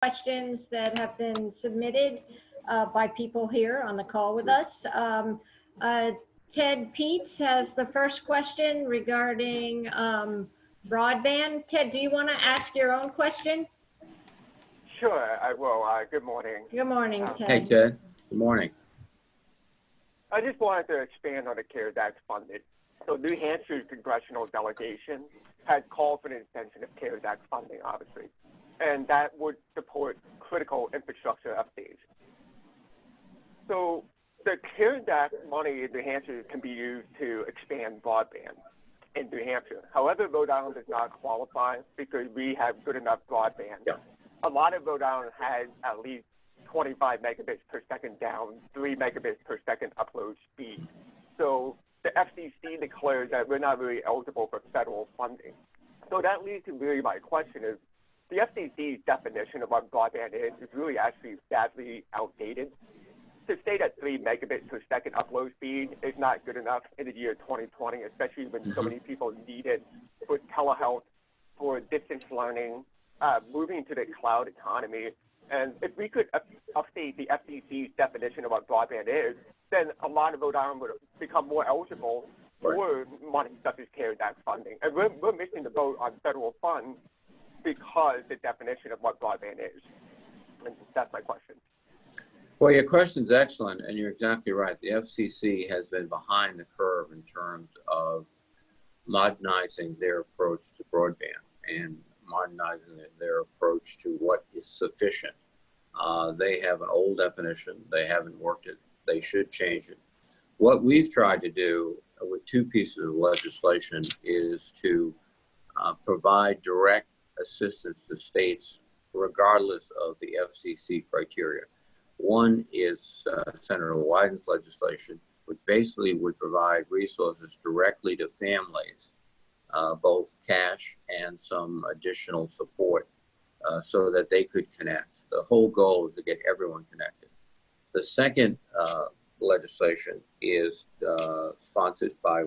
questions that have been submitted by people here on the call with us. Ted Pietz has the first question regarding broadband. Ted, do you want to ask your own question? Sure, I will. Good morning. Good morning, Ted. Hey, Ted. Good morning. I just wanted to expand on the CARES Act funding. So New Hampshire's congressional delegation had called for the extension of CARES Act funding, obviously, and that would support critical infrastructure updates. So the CARES Act money in New Hampshire can be used to expand broadband in New Hampshire. However, Rhode Island does not qualify because we have good enough broadband. Yeah. A lot of Rhode Island has at least 25 megabits per second down, 3 megabits per second upload speed. So the FCC declares that we're not really eligible for federal funding. So that leads to really my question is, the FCC's definition of what broadband is really actually sadly outdated. To say that 3 megabits per second upload speed is not good enough in the year 2020, especially when so many people need it for telehealth, for distance learning, moving to the cloud economy. And if we could update the FCC's definition of what broadband is, then a lot of Rhode Island would become more eligible for money such as CARES Act funding. And we're missing the boat on federal funds because the definition of what broadband is. And that's my question. Well, your question's excellent, and you're exactly right. The FCC has been behind the curve in terms of modernizing their approach to broadband and modernizing their approach to what is sufficient. They have an old definition. They haven't worked it. They should change it. What we've tried to do with 2 pieces of legislation is to provide direct assistance to states regardless of the FCC criteria. One is Senator Wyden's legislation, which basically would provide resources directly to families, both cash and some additional support so that they could connect. The whole goal is to get everyone connected. The second legislation is sponsored by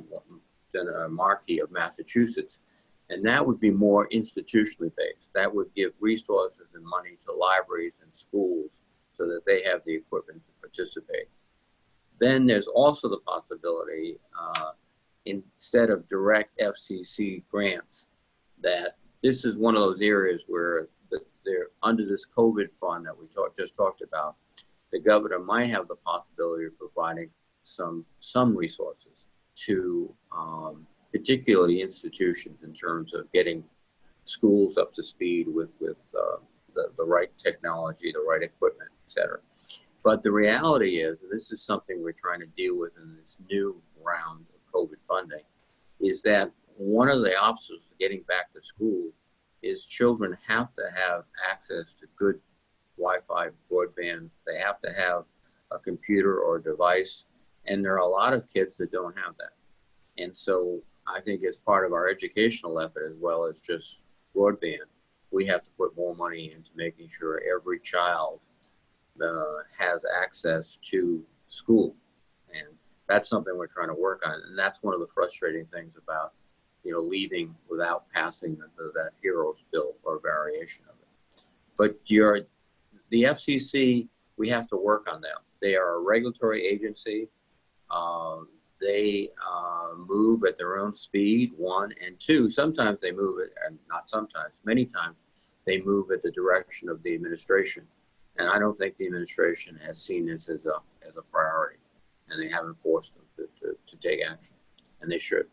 Senator Markey of Massachusetts, and that would be more institutionally based. That would give resources and money to libraries and schools so that they have the equipment to participate. Then there's also the possibility, instead of direct FCC grants, that this is one of those areas where they're under this COVID fund that we just talked about. The governor might have the possibility of providing some resources to particularly institutions in terms of getting schools up to speed with the right technology, the right equipment, et cetera. But the reality is, and this is something we're trying to deal with in this new round of COVID funding, is that one of the obstacles to getting back to school is children have to have access to good Wi-Fi broadband. They have to have a computer or a device, and there are a lot of kids that don't have that. And so I think as part of our educational effort, as well as just broadband, we have to put more money into making sure every child has access to school. And that's something we're trying to work on. And that's one of the frustrating things about, leaving without passing that HEROES bill or variation of it. But the FCC, we have to work on them. They are a regulatory agency. They move at their own speed, 1, and 2. Sometimes they move it, and not sometimes, many times, they move at the direction of the administration. And I don't think the administration has seen this as a priority, and they haven't forced them to take action, and they should.